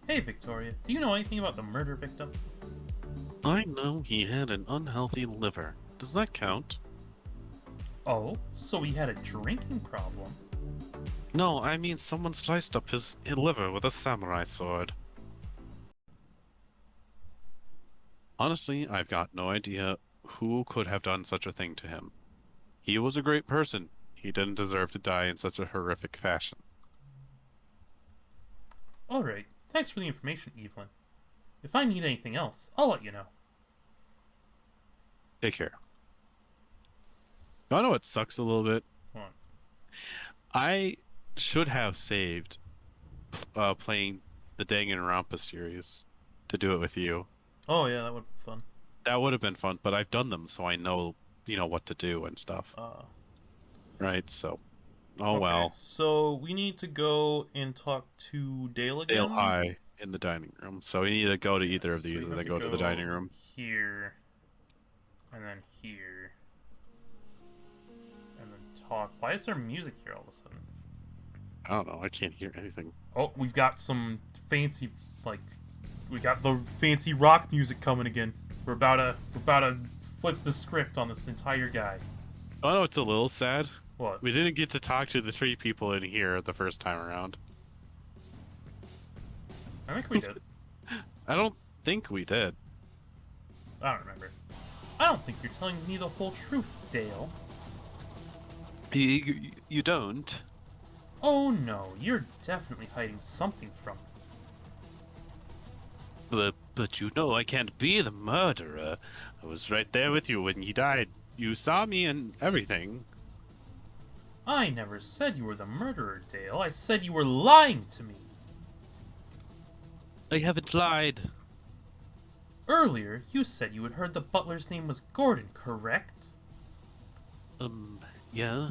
Hey, Victoria, do you know anything about the murder victim? I know he had an unhealthy liver. Does that count? Oh, so he had a drinking problem? No, I mean someone sliced up his liver with a samurai sword. Honestly, I've got no idea who could have done such a thing to him. He was a great person. He didn't deserve to die in such a horrific fashion. Alright, thanks for the information, Evelyn. If I need anything else, I'll let you know. Take care. I know it sucks a little bit. Hold on. I should have saved playing the Danganronpa series to do it with you. Oh, yeah, that would be fun. That would have been fun, but I've done them, so I know, what to do and stuff. Uh, Right? So, oh okay, well. so we need to go and talk to Dale Dale again. High in the dining room. So we need to go to Yeah, either of so these we and have then to go to the go dining room. here, and then here, and then talk. Why is there music here all of a sudden? I don't know. I can't hear anything. Oh, we've got some fancy, like, we got the fancy rock music coming again. We're about to flip the script on this entire guy. Oh no, it's a little sad. What? We didn't get to talk to the three people in here the first time around. I think we did. I don't think we did. I don't remember. I don't think you're telling me the whole truth, Dale. You don't? Oh no, you're definitely hiding something from me. But you know I can't be the murderer. I was right there with you when he died. You saw me and everything. I never said you were the murderer, Dale. I said you were lying to me. I haven't lied. Earlier, you said you had heard the butler's name was Gordon, correct? Yeah.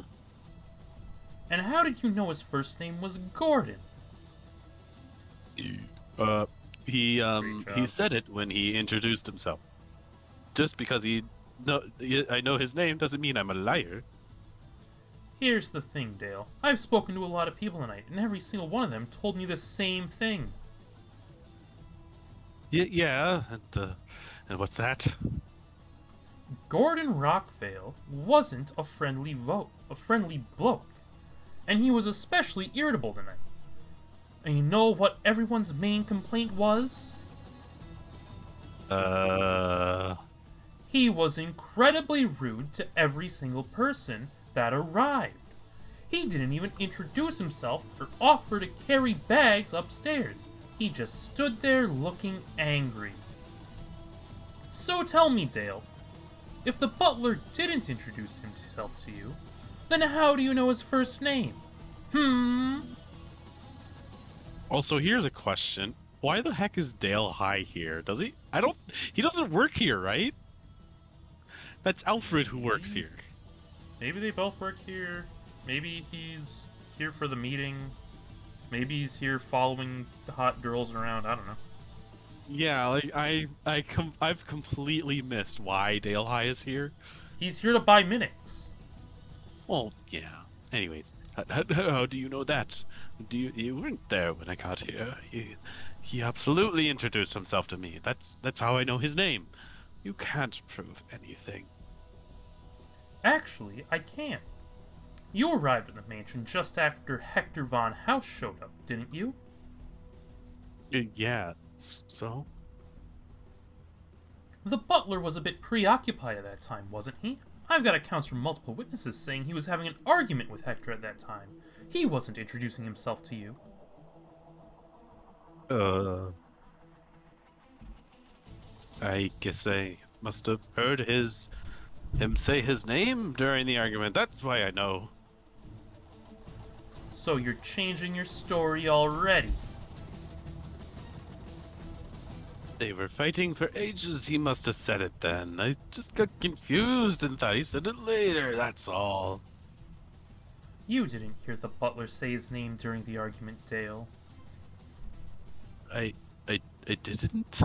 And how did you know his first name was Gordon? Uh, Great he job. said it when he introduced himself. Just because I know his name doesn't mean I'm a liar. Here's the thing, Dale. I've spoken to a lot of people tonight, and every single one of them told me the same thing. Yeah, and what's that? Gordon Rockvale wasn't a friendly bloke, and he was especially irritable tonight. And you know what everyone's main complaint was? Uh, He was incredibly rude to every single person that arrived. He didn't even introduce himself or offer to carry bags upstairs. He just stood there looking angry. So tell me, Dale, if the butler didn't introduce himself to you, then how do you know his first name? Hmm? also, here's a question. Why the heck is Dale High here? Does he? He doesn't work here, right? That's Alfred who works Maybe. here. Maybe they both work here. Maybe he's here for the meeting. Maybe he's here following the hot girls around. I don't know. Yeah, like I've completely missed why Dale High is here. He's here to buy Minix. Well, yeah. Anyways, how do you know that? You weren't there when I got here. He absolutely introduced himself to me. That's how I know his name. You can't prove anything. Actually, I can. You arrived at the mansion just after Hector von House showed up, didn't you? Yeah. So? The butler was a bit preoccupied at that time, wasn't he? I've got accounts from multiple witnesses saying he was having an argument with Hector at that time. He wasn't introducing himself to you. Uh, I guess I must have heard him say his name during the argument. That's why I know. So you're changing your story already. They were fighting for ages. He must have said it then. I just got confused and thought he said it later. That's all. You didn't hear the butler say his name during the argument, Dale. I, I didn't.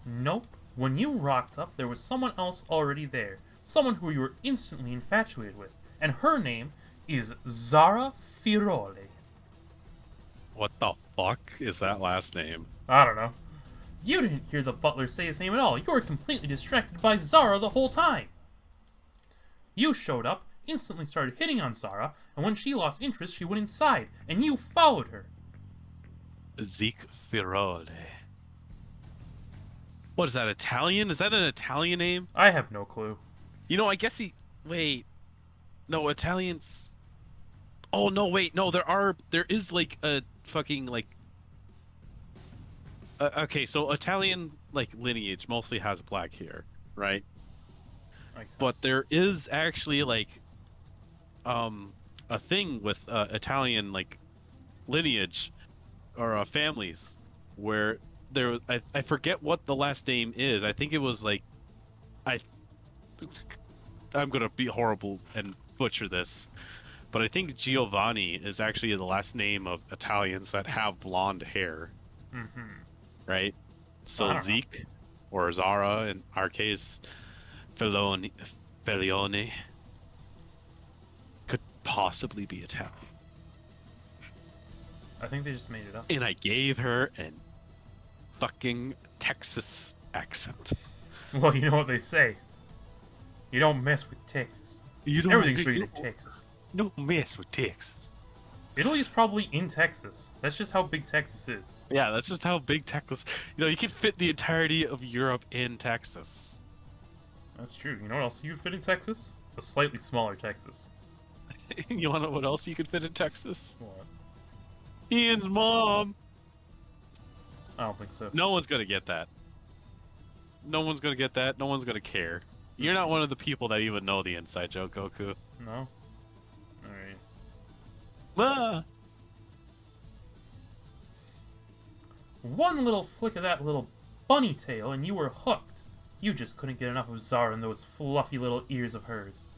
Nope. When you rocked up, there was someone else already there. Someone who you were instantly infatuated with. And her name is Zara Firole. What the fuck is that last name? I don't know. You didn't hear the butler say his name at all. You were completely distracted by Zara the whole time. You showed up, instantly started hitting on Zara, and when she lost interest, she went inside, and you followed her. Zeke Firole. What is that, Italian? Is that an Italian name? I have no clue. You know, I guess he... Wait. No, Italians... Oh, no, wait. No, there is, like, a fucking, like... okay, so Italian, like, lineage mostly has black hair, right? But there is actually, like, a thing with Italian, like, lineage or families where there... I forget what the last name is. I think it was, like... I'm gonna be horrible and butcher this, but I think Giovanni is actually the last name of Italians that have blonde hair. Mm-hmm. Right? So Zeke, or Zara, in our case, Felione, could possibly be Italian. I think they just made it up. And I gave her an fucking Texas accent. Well, you know what they say. You don't mess with Texas. Everything's treated in Texas. Don't mess with Texas. Italy's probably in Texas. That's just how big Texas is. Yeah, that's just how big Texas... You know, you can fit the entirety of Europe in Texas. That's true. You know what else you could fit in Texas? A slightly smaller Texas. You want to know what else you could fit in Texas? What? Ian's mom! I don't think so. No one's gonna get that. No one's gonna get that. No one's gonna care. You're not one of the people that even know the inside joke, Goku. No? Alright. Ah! One little flick of that little bunny tail and you were hooked. You just couldn't get enough of Zara and those fluffy little ears of hers.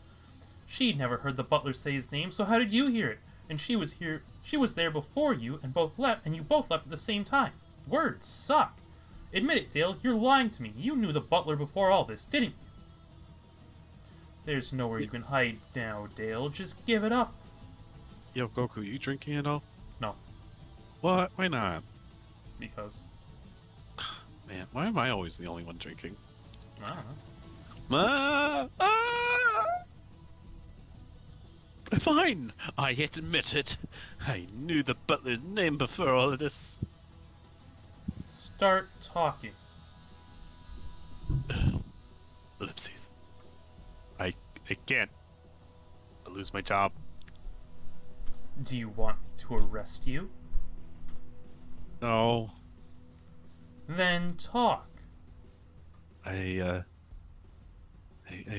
She'd never heard the butler say his name, so how did you hear it? And she was there before you, and you both left at the same time. Words suck. Admit it, Dale, you're lying to me. You knew the butler before all this, didn't you? There's nowhere you can hide now, Dale. Just give it up. Yo, Goku, you drinking at all? No. What? Why not? Because. Man, why am I always the only one drinking? I don't know. Fine, I admit it. I knew the butler's name before all of this. Start talking. Ellipses. I can't. I lose my job. Do you want me to arrest you? No. Then talk. I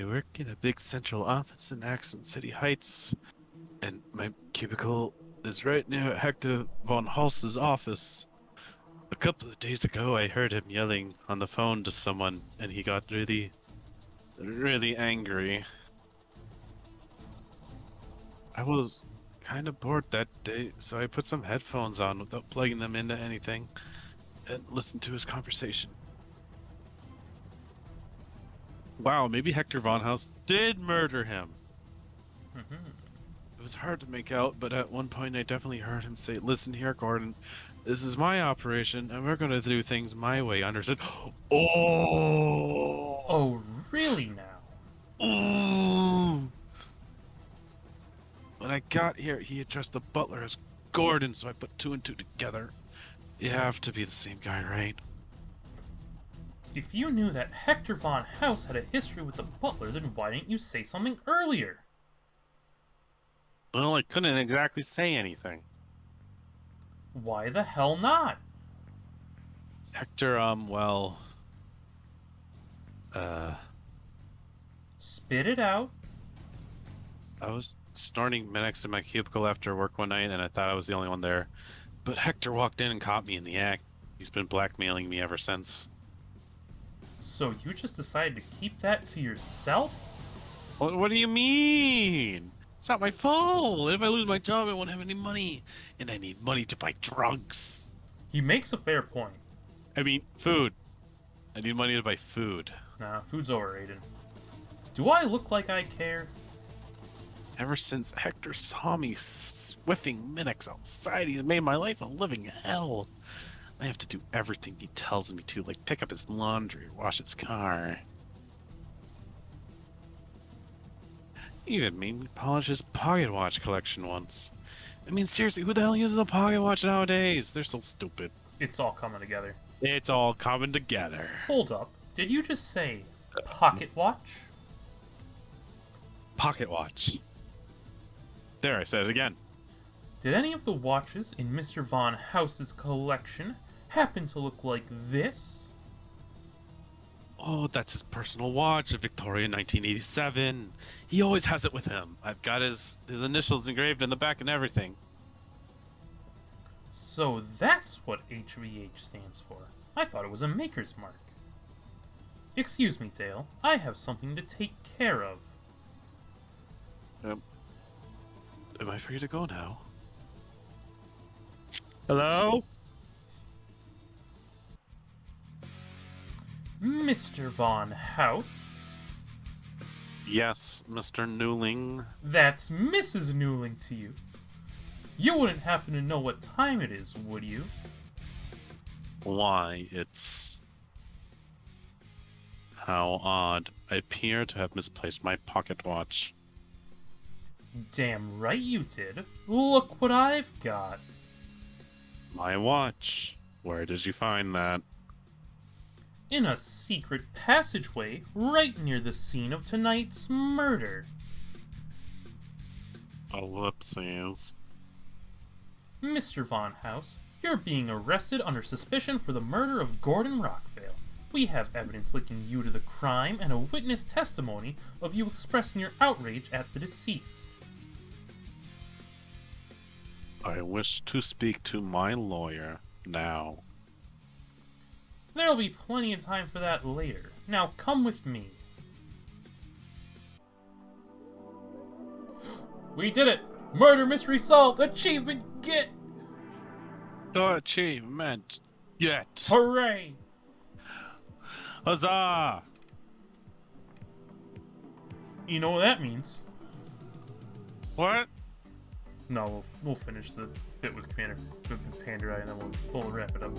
work in a big central office in Accent City Heights, and my cubicle is right near Hector von Holst's office. A couple of days ago, I heard him yelling on the phone to someone, and he got really, really angry. I was kind of bored that day, so I put some headphones on without plugging them into anything, and listened to his conversation. Wow, maybe Hector von Haus did murder him. It was hard to make out, but at one point I definitely heard him say, "Listen here, Gordon, this is my operation, and we're going to do things my way." Understood? Oh! Oh, really now? Ooh! When I got here, he addressed the butler as Gordon, so I put two and two together. You have to be the same guy, right? If you knew that Hector von Haus had a history with the butler, then why didn't you say something earlier? Well, I couldn't exactly say anything. Why the hell not? Hector, Spit it out. I was snorting next to my cubicle after work one night, and I thought I was the only one there. But Hector walked in and caught me in the act. He's been blackmailing me ever since. So you just decided to keep that to yourself? What do you mean? It's not my fault. If I lose my job, I won't have any money. And I need money to buy drugs. He makes a fair point. I mean, food. I need money to buy food. Nah, food's overrated. Do I look like I care? Ever since Hector saw me swiffing Minix outside, he's made my life a living hell. I have to do everything he tells me to, like pick up his laundry or wash his car. He even made me polish his pocket watch collection once. I mean, seriously, who the hell uses a pocket watch nowadays? They're so stupid. It's all coming together. It's all coming together. Hold up. Did you just say pocket watch? Pocket watch. There, I said it again. Did any of the watches in Mr. Von House's collection happen to look like this? Oh, that's his personal watch, a Victoria 1987. He always has it with him. I've got his initials engraved in the back and everything. So that's what HVH stands for. I thought it was a maker's mark. Excuse me, Dale. I have something to take care of. Am I free to go now? Hello? Mr. Von House? Yes, Mr. Newling. That's Mrs. Newling to you. You wouldn't happen to know what time it is, would you? Why, it's... How odd. I appear to have misplaced my pocket watch. Damn right you did. Look what I've got. My watch. Where did you find that? In a secret passageway right near the scene of tonight's murder. Ellipses. Mr. Von House, you're being arrested under suspicion for the murder of Gordon Rockvale. We have evidence linking you to the crime and a witness testimony of you expressing your outrage at the deceased. I wish to speak to my lawyer now. There'll be plenty of time for that later. Now come with me. We did it! Murder mystery solved! Achievement get! Achievement yet. Hooray! Huzzah! You know what that means? What? No, we'll finish the bit with Pandarai and then we'll wrap it up.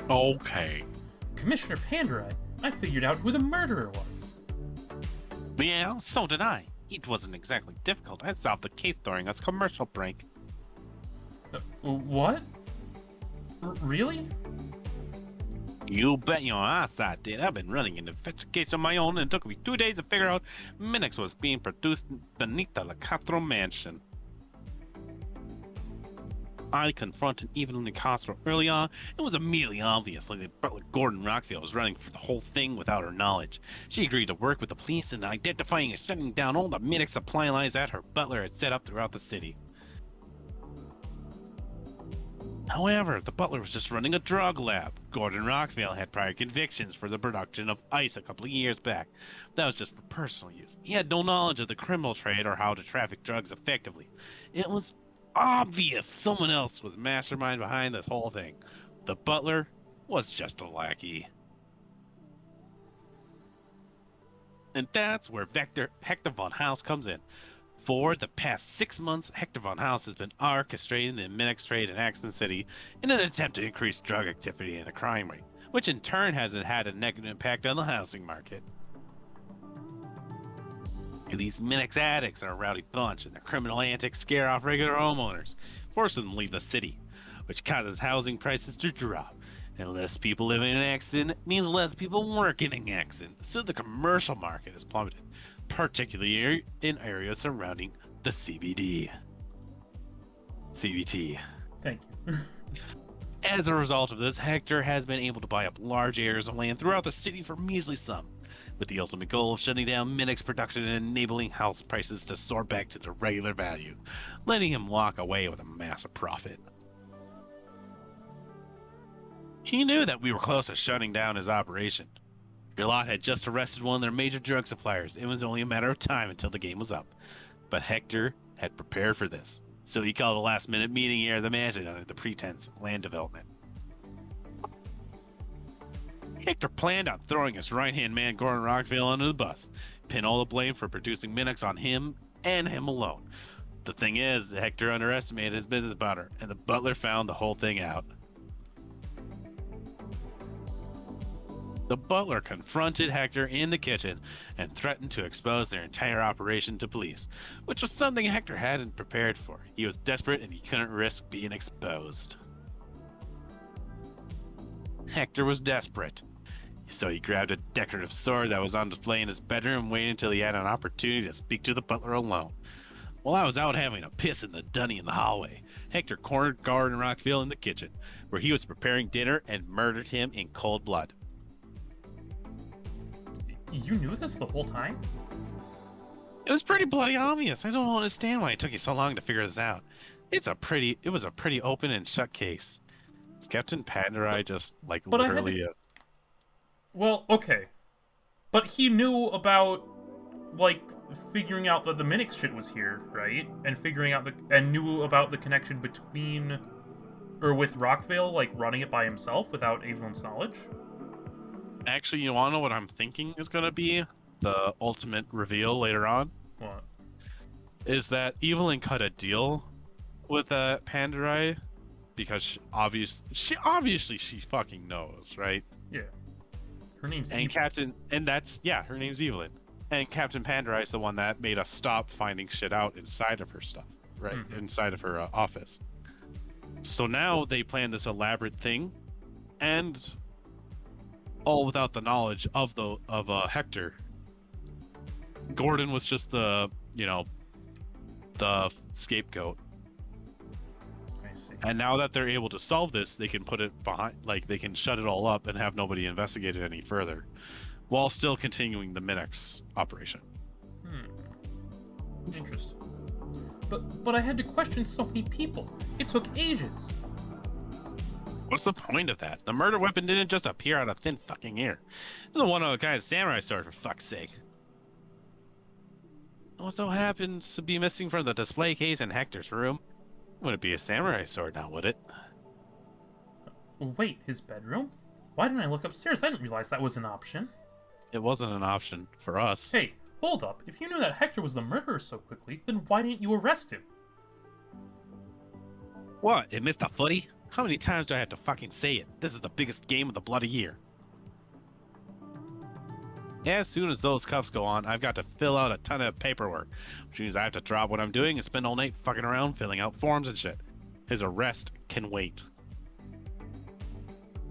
Okay. Commissioner Pandarai, I figured out who the murderer was. Yeah, so did I. It wasn't exactly difficult. I solved the case during a commercial break. What? Really? You bet your ass I did. I've been running an investigation of my own, and it took me 2 days to figure out Minix was being produced beneath the Lacastro mansion. I confronted Evelyn Castro early on. It was immediately obvious, like that Butler Gordon Rockfield was running for the whole thing without her knowledge. She agreed to work with the police in identifying and shutting down all the Minix supply lines that her butler had set up throughout the city. However, the butler was just running a drug lab. Gordon Rockville had prior convictions for the production of ice a couple of years back. That was just for personal use. He had no knowledge of the criminal trade or how to traffic drugs effectively. It was obvious someone else was mastermind behind this whole thing. The butler was just a lackey. And that's where Hector Von House comes in. For the past 6 months, Hector Von House has been orchestrating the Minix trade in Axon City in an attempt to increase drug activity and the crime rate, which in turn has had a negative impact on the housing market. These Minix addicts are a rowdy bunch, and their criminal antics scare off regular homeowners, forcing them to leave the city, which causes housing prices to drop. And less people living in Axon means less people working in Axon, so the commercial market has plummeted, particularly in areas surrounding the CBD. CBT. Thank you. As a result of this, Hector has been able to buy up large areas of land throughout the city for a measly sum, with the ultimate goal of shutting down Minix production and enabling house prices to soar back to their regular value, letting him walk away with a massive profit. He knew that we were close to shutting down his operation. Your lot had just arrested one of their major drug suppliers. It was only a matter of time until the game was up. But Hector had prepared for this, so he called a last-minute meeting here at the mansion under the pretense of land development. Hector planned on throwing his right-hand man Gordon Rockville under the bus, pin all the blame for producing Minix on him, and him alone. The thing is, Hector underestimated his business partner, and the butler found the whole thing out. The butler confronted Hector in the kitchen and threatened to expose their entire operation to police, which was something Hector hadn't prepared for. He was desperate and he couldn't risk being exposed. Hector was desperate, so he grabbed a decorative sword that was on display in his bedroom and waited until he had an opportunity to speak to the butler alone. While I was out having a piss in the dunny in the hallway, Hector cornered Gordon Rockville in the kitchen, where he was preparing dinner, and murdered him in cold blood. You knew this the whole time? It was pretty bloody obvious. I don't understand why it took you so long to figure this out. It was a pretty open and shut case. Captain Pandarai just, like, But literally... Well, okay. But he knew about, like, figuring out that the Minix shit was here, right? And figuring out and knew about the connection between, or with Rockvale, like, running it by himself without Evelyn's knowledge? Actually, you want to know what I'm thinking is going to be the ultimate reveal later on? What? Is that Evelyn cut a deal with Pandarai because she obviously fucking knows, right? Yeah. Her name's And Evelyn. her name's Evelyn. And Captain Pandarai is the one that made us stop finding shit out inside of her stuff, right? Mm-hmm. Inside of her office. So now they plan this elaborate thing, and all without the knowledge of Hector. Gordon was just the scapegoat. I see. And now that they're able to solve this, they can put it behind, like, they can shut it all up and have nobody investigate it any further, while still continuing the Minix operation. Interesting. But I had to question so many people. It took ages. What's the point of that? The murder weapon didn't just appear out of thin fucking air. This is a one-of-a-kind samurai sword, for fuck's sake. It also happens to be missing from the display case in Hector's room. Wouldn't be a samurai sword now, would it? Wait, his bedroom? Why didn't I look upstairs? I didn't realize that was an option. It wasn't an option for us. Hey, hold up. If you knew that Hector was the murderer so quickly, then why didn't you arrest him? What, it missed a footy? How many times do I have to fucking say it? This is the biggest game of the bloody year. As soon as those cuffs go on, I've got to fill out a ton of paperwork, which means I have to drop what I'm doing and spend all night fucking around filling out forms and shit. His arrest can wait.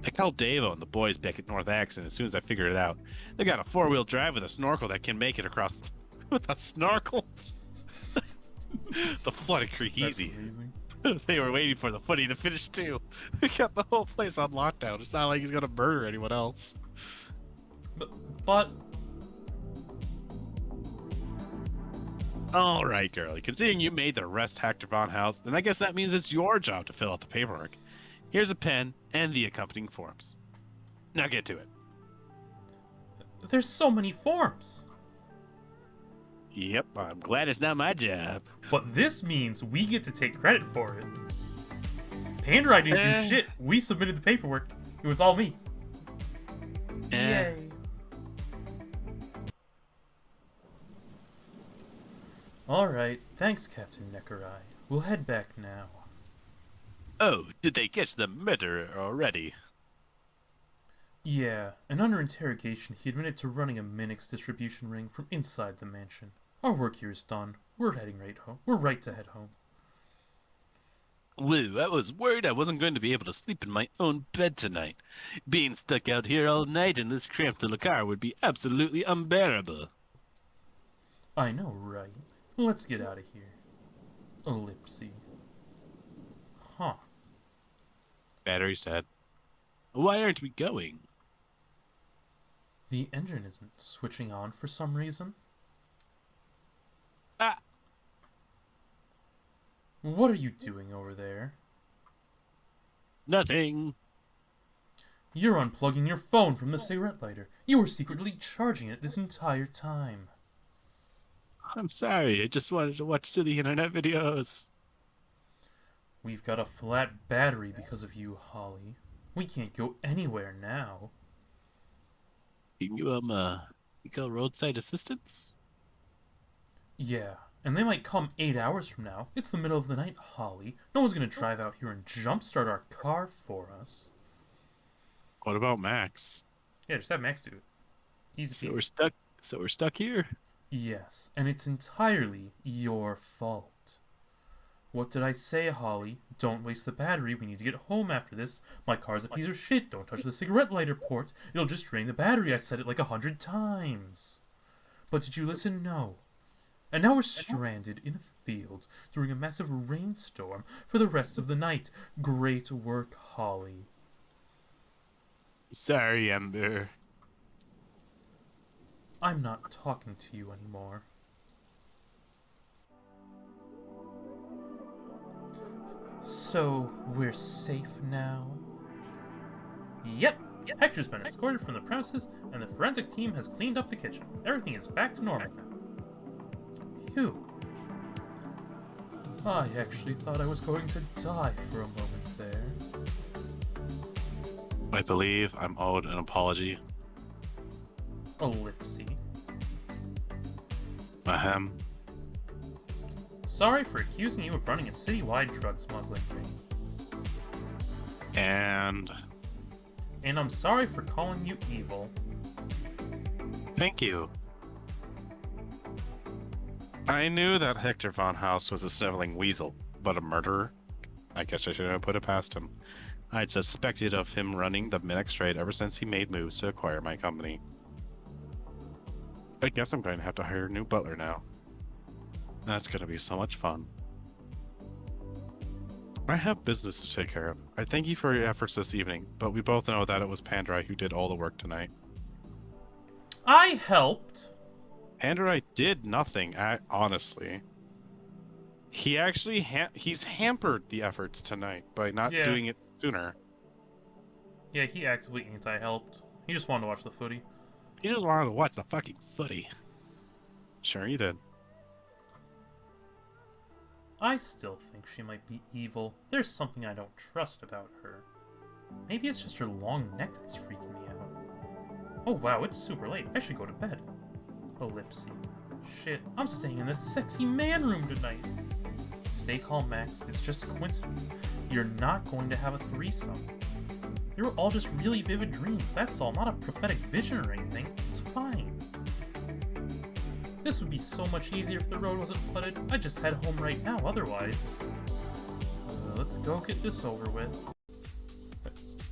I called Davo and the boys back at North Axon as soon as I figured it out. They got a 4-wheel drive with a snorkel that can make it across with a snorkel. The Flooded Creek easy. They were waiting for the footy to finish too. We got the whole place on lockdown. It's not like he's gonna murder anyone else. But... Alright, girlie. Considering you made the arrest Hector Von House, then I guess that means it's your job to fill out the paperwork. Here's a pen and the accompanying forms. Now get to it. There's so many forms. Yep, I'm glad it's not my job. But this means we get to take credit for it. Pandarai didn't do shit. We submitted the paperwork. It was all me. Yay. Alright, thanks, Captain Nekorai. We'll head back now. Oh, did they catch the murderer already? Yeah, and under interrogation, he admitted to running a Minix distribution ring from inside the mansion. Our work here is done. We're heading right home. We're right to head home. Woo, I was worried I wasn't going to be able to sleep in my own bed tonight. Being stuck out here all night in this cramped little car would be absolutely unbearable. I know, right? Let's get out of here. Ellipsy. Huh. Battery's dead. Why aren't we going? The engine isn't switching on for some reason. Ah! What are you doing over there? Nothing. You're unplugging your phone from the cigarette lighter. You were secretly charging it this entire time. I'm sorry, I just wanted to watch silly internet videos. We've got a flat battery because of you, Holly. We can't go anywhere now. Can you, you call roadside assistance? Yeah, And they might come 8 hours from now. It's the middle of the night, Holly. No one's gonna drive out here and jumpstart our car for us. What about Max? Yeah, just have Max do it. Easy So peasy. we're stuck. So we're stuck here. Yes, and it's entirely your fault. What did I say, Holly? Don't waste the battery. We need to get home after this. My car's a piece of shit. Don't touch the cigarette lighter port. It'll just drain the battery. I said it like 100 times. But did you listen? No. And now we're stranded in a field during a massive rainstorm for the rest of the night. Great work, Holly. Sorry, Ember. I'm not talking to you anymore. So, we're safe now? Yep. Hector's been escorted from the premises, and the forensic team has cleaned up the kitchen. Everything is back to normal now. Phew. I actually thought I was going to die for a moment there. I believe I'm owed an apology. Ellipsy. Ahem. Sorry for accusing you of running a citywide drug smuggling ring. And And I'm sorry for calling you evil. thank you. I knew that Hector Von House was a sniveling weasel, but a murderer? I guess I shouldn't have put it past him. I'd suspected of him running the Minex trade ever since he made moves to acquire my company. I guess I'm going to have to hire a new butler now. That's going to be so much fun. I have business to take care of. I thank you for your efforts this evening, but we both know that it was Pandarai who did all the work tonight. I helped. Pandarai did nothing, honestly. He actually he's hampered the efforts tonight by not doing it sooner. Yeah, he actively anti-helped. He just wanted to watch the footy. He just wanted to watch the fucking footy. Sure you did. I still think she might be evil. There's something I don't trust about her. Maybe it's just her long neck that's freaking me out. Oh wow, it's super late. I should go to bed. Ellipsy. Shit, I'm staying in this sexy man room tonight. Stay calm, Max. It's just a coincidence. You're not going to have a threesome. They were all just really vivid dreams, that's all. Not a prophetic vision or anything. It's fine. This would be so much easier if the road wasn't flooded. I'd just head home right now, otherwise. Let's go get this over with.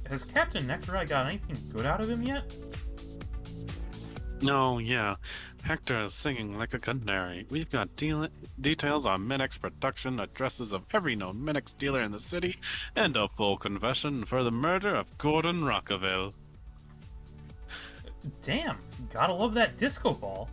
Has Captain Nekorai got anything good out of him yet? No, yeah. Hector is singing like a canary. We've got details on Minex production, addresses of every known Minex dealer in the city, and a full confession for the murder of Gordon Rockaville. Damn, gotta love that disco ball.